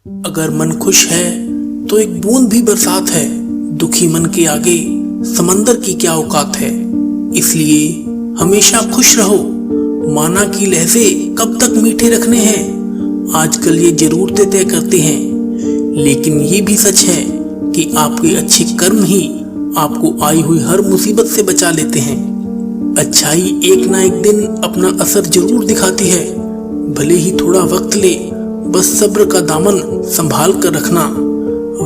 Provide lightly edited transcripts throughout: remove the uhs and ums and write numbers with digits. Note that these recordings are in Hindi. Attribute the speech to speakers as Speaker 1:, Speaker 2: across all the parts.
Speaker 1: अगर मन खुश है तो एक बूंद भी बरसात है। दुखी मन के आगे समंदर की क्या औकात है। इसलिए हमेशा खुश रहो। माना की लहजे कब तक मीठे रखने हैं, आजकल ये जरूरतें तय करते हैं। लेकिन ये भी सच है कि आपके अच्छे कर्म ही आपको आई हुई हर मुसीबत से बचा लेते हैं। अच्छाई एक ना एक दिन अपना असर जरूर दिखाती है। भले ही थोड़ा वक्त ले, बस सब्र का दामन संभाल कर रखना।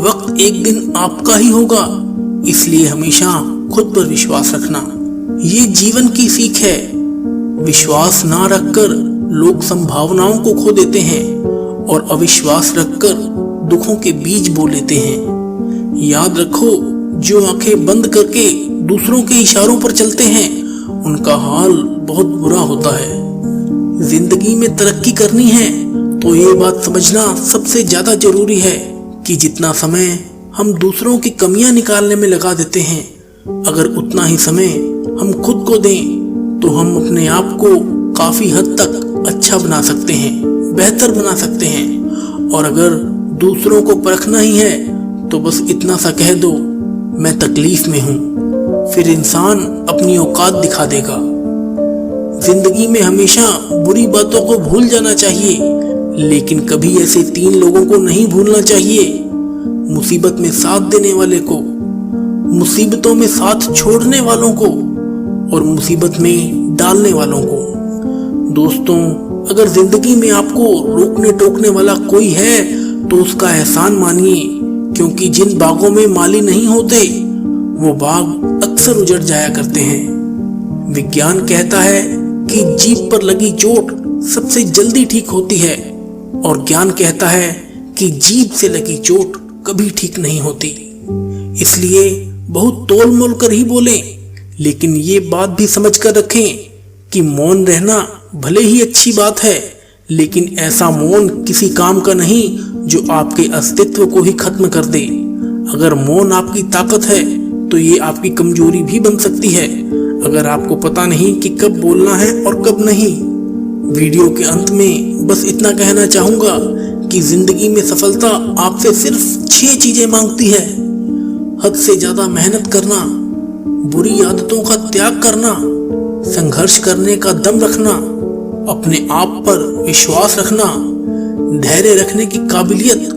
Speaker 1: वक्त एक दिन आपका ही होगा, इसलिए हमेशा खुद पर विश्वास रखना। ये जीवन की सीख है। विश्वास ना रखकर लोग संभावनाओं को खो देते हैं और अविश्वास रखकर दुखों के बीज बो लेते हैं। याद रखो, जो आंखें बंद करके दूसरों के इशारों पर चलते हैं उनका हाल बहुत बुरा होता है। जिंदगी में तरक्की करनी है तो ये बात समझना सबसे ज्यादा जरूरी है कि जितना समय हम दूसरों की कमियां निकालने में लगा देते हैं, अगर उतना ही समय हम खुद को दें तो हम अपने आप को काफी हद तक अच्छा बना सकते हैं, बेहतर बना सकते हैं। और अगर दूसरों को परखना ही है तो बस इतना सा कह दो, मैं तकलीफ में हूँ, फिर इंसान अपनी औकात दिखा देगा। जिंदगी में हमेशा बुरी बातों को भूल जाना चाहिए, लेकिन कभी ऐसे 3 लोगों को नहीं भूलना चाहिए। मुसीबत में साथ देने वाले को, मुसीबतों में साथ छोड़ने वालों को और मुसीबत में डालने वालों को। दोस्तों, अगर जिंदगी में आपको रोकने टोकने वाला कोई है तो उसका एहसान मानिए, क्योंकि जिन बागों में माली नहीं होते वो बाग अक्सर उजड़ जाया करते हैं। विज्ञान कहता है कि जीभ पर लगी चोट सबसे जल्दी ठीक होती है, और ज्ञान कहता है कि जीभ से लगी चोट कभी ठीक नहीं होती। इसलिए बहुत तोल मोल कर ही बोलें, लेकिन ये बात भी समझ कर रखें कि मौन रहना भले ही अच्छी बात है, लेकिन ऐसा मौन किसी काम का नहीं जो आपके अस्तित्व को ही खत्म कर दे। अगर मौन आपकी ताकत है तो ये आपकी कमजोरी भी बन सकती है, अगर आपको पता नहीं कि कब बोलना है और कब नहीं। वीडियो के अंत में बस इतना कहना चाहूंगा कि जिंदगी में सफलता आपसे सिर्फ 6 चीजें मांगती है। हद से ज्यादा मेहनत करना, बुरी आदतों का त्याग करना, संघर्ष करने का दम रखना, अपने आप पर विश्वास रखना, धैर्य रखने की काबिलियत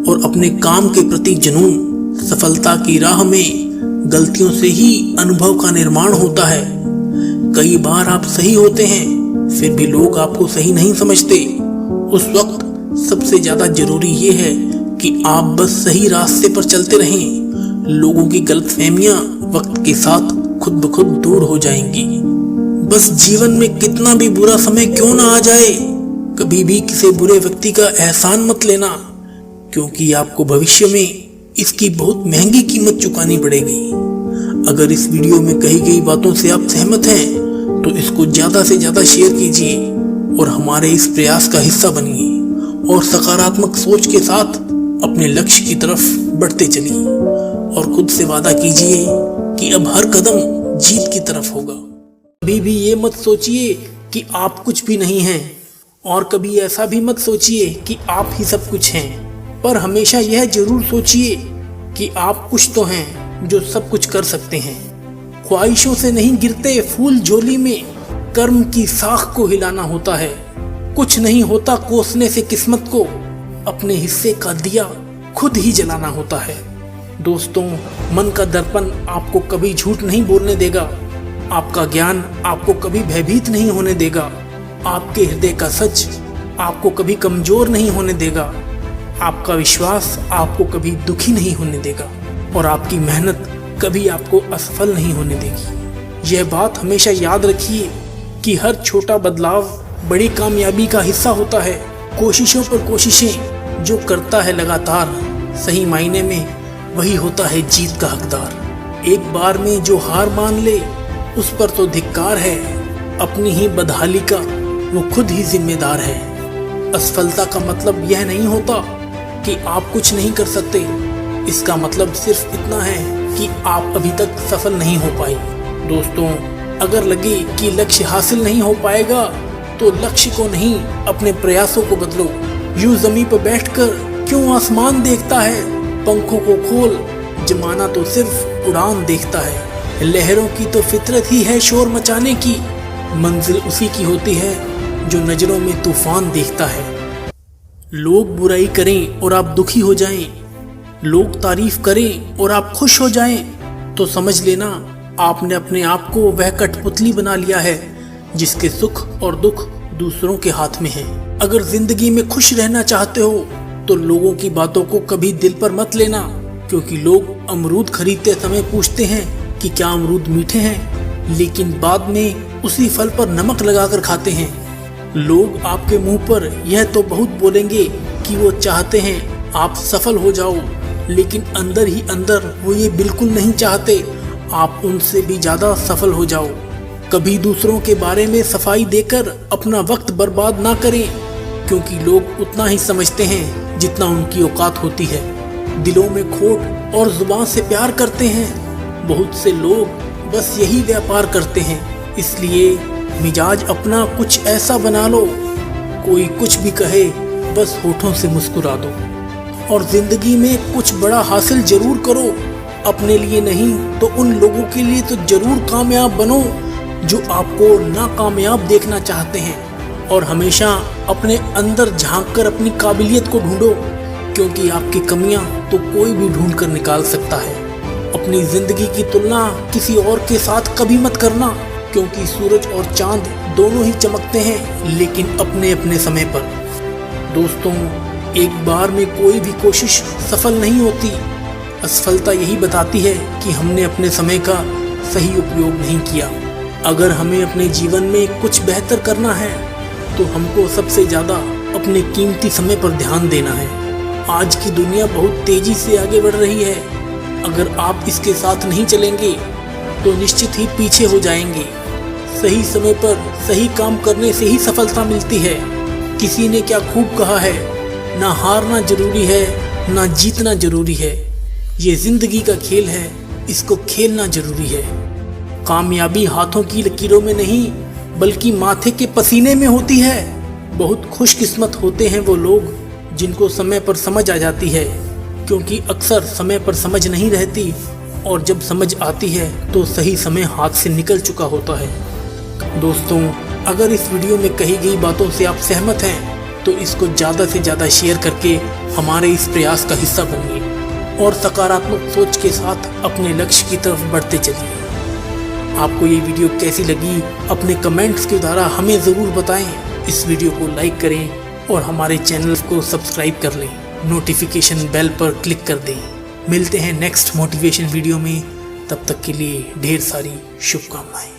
Speaker 1: और अपने काम के प्रति जुनून। सफलता की राह में गलतियों से ही अनुभव का निर्माण होता है। कई बार आप सही होते हैं, फिर भी लोग आपको सही नहीं समझते। उस वक्त सबसे ज्यादा जरूरी ये है कि आप बस सही रास्ते पर चलते रहें। लोगों की गलतफहमियां वक्त के साथ खुद ब खुद दूर हो जाएंगी। बस जीवन में कितना भी बुरा समय क्यों ना आ जाए, कभी भी किसी बुरे व्यक्ति का एहसान मत लेना, क्योंकि आपको भविष्य में इसकी बहुत महंगी कीमत चुकानी पड़ेगी। अगर इस वीडियो में कही गई बातों से आप सहमत हैं तो इसको ज्यादा से ज्यादा शेयर कीजिए और हमारे इस प्रयास का हिस्सा बनिए, और सकारात्मक सोच के साथ अपने लक्ष्य की तरफ बढ़ते चलिए, और खुद से वादा कीजिए कि अब हर कदम जीत की तरफ होगा। कभी भी ये मत सोचिए कि आप कुछ भी नहीं हैं, और कभी ऐसा भी मत सोचिए कि आप ही सब कुछ हैं, पर हमेशा यह जरूर सोचिए कि आप कुछ तो हैं जो सब कुछ कर सकते हैं। ख्वाहिशों से नहीं गिरते फूल झोली में, कर्म की साख को हिलाना होता है। कुछ नहीं होता कोसने से किस्मत को, अपने हिस्से का दिया खुद ही जलाना होता है। दोस्तों, मन का दर्पण आपको कभी झूठ नहीं बोलने देगा, आपका ज्ञान आपको कभी भयभीत नहीं होने देगा, आपके हृदय का सच आपको कभी कमजोर नहीं होने देगा, आपका विश्वास आपको कभी दुखी नहीं होने देगा, और आपकी मेहनत कभी आपको असफल नहीं होने देगी। यह बात हमेशा याद रखिए कि हर छोटा बदलाव बड़ी कामयाबी का हिस्सा होता है। कोशिशों पर कोशिशें जो करता है लगातार, सही मायने में वही होता है जीत का हकदार। एक बार में जो हार मान ले उस पर तो धिक्कार है, अपनी ही बदहाली का वो खुद ही जिम्मेदार है। असफलता का मतलब यह नहीं होता कि आप कुछ नहीं कर सकते, इसका मतलब सिर्फ इतना है कि आप अभी तक सफल नहीं हो पाए। दोस्तों, अगर लगे कि लक्ष्य हासिल नहीं हो पाएगा तो लक्ष्य को नहीं, अपने प्रयासों को बदलो। यूं जमीन पर बैठकर क्यों आसमान देखता है, पंखों को खोल, जमाना तो सिर्फ उड़ान देखता है। लहरों की तो फितरत ही है शोर मचाने की, मंजिल उसी की होती है जो नजरों में तूफान देखता है। लोग बुराई करें और आप दुखी हो जाएं, लोग तारीफ करें और आप खुश हो जाएं, तो समझ लेना आपने अपने आप को वह कठपुतली बना लिया है जिसके सुख और दुख दूसरों के हाथ में है। अगर जिंदगी में खुश रहना चाहते हो तो लोगों की बातों को कभी दिल पर मत लेना, क्योंकि लोग अमरूद खरीदते समय पूछते हैं कि क्या अमरूद मीठे हैं, लेकिन बाद में उसी फल पर नमक लगाकर खाते हैं। लोग आपके मुंह पर यह तो बहुत बोलेंगे कि वो चाहते हैं आप सफल हो जाओ, लेकिन अंदर ही अंदर वो ये बिल्कुल नहीं चाहते आप उनसे भी ज्यादा सफल हो जाओ। कभी दूसरों के बारे में सफाई देकर अपना वक्त बर्बाद ना करें, क्योंकि लोग उतना ही समझते हैं जितना उनकी औकात होती है। दिलों में खोट और जुबान से प्यार करते हैं, बहुत से लोग बस यही व्यापार करते हैं। इसलिए मिजाज अपना कुछ ऐसा बना लो, कोई कुछ भी कहे बस होठों से मुस्कुरा दो। और जिंदगी में कुछ बड़ा हासिल जरूर करो, अपने लिए नहीं तो उन लोगों के लिए तो जरूर कामयाब बनो जो आपको नाकामयाब देखना चाहते हैं। और हमेशा अपने अंदर झांक कर अपनी काबिलियत को ढूंढो, क्योंकि आपकी कमियां तो कोई भी ढूंढ कर निकाल सकता है। अपनी जिंदगी की तुलना किसी और के साथ कभी मत करना, क्योंकि सूरज और चांद दोनों ही चमकते हैं, लेकिन अपने अपने समय पर। दोस्तों, एक बार में कोई भी कोशिश सफल नहीं होती। असफलता यही बताती है कि हमने अपने समय का सही उपयोग नहीं किया। अगर हमें अपने जीवन में कुछ बेहतर करना है तो हमको सबसे ज़्यादा अपने कीमती समय पर ध्यान देना है। आज की दुनिया बहुत तेज़ी से आगे बढ़ रही है, अगर आप इसके साथ नहीं चलेंगे तो निश्चित ही पीछे हो जाएंगे। सही समय पर सही काम करने से ही सफलता मिलती है। किसी ने क्या खूब कहा है, ना हारना जरूरी है ना जीतना जरूरी है, ये जिंदगी का खेल है, इसको खेलना जरूरी है। कामयाबी हाथों की लकीरों में नहीं बल्कि माथे के पसीने में होती है। बहुत खुशकिस्मत होते हैं वो लोग जिनको समय पर समझ आ जाती है, क्योंकि अक्सर समय पर समझ नहीं रहती, और जब समझ आती है तो सही समय हाथ से निकल चुका होता है। दोस्तों, अगर इस वीडियो में कही गई बातों से आप सहमत हैं तो इसको ज़्यादा से ज़्यादा शेयर करके हमारे इस प्रयास का हिस्सा बनिए और सकारात्मक सोच के साथ अपने लक्ष्य की तरफ बढ़ते चलिए। आपको ये वीडियो कैसी लगी अपने कमेंट्स के द्वारा हमें ज़रूर बताएं। इस वीडियो को लाइक करें और हमारे चैनल को सब्सक्राइब कर लें, नोटिफिकेशन बेल पर क्लिक कर दें। मिलते हैं नेक्स्ट मोटिवेशन वीडियो में, तब तक के लिए ढेर सारी शुभकामनाएं।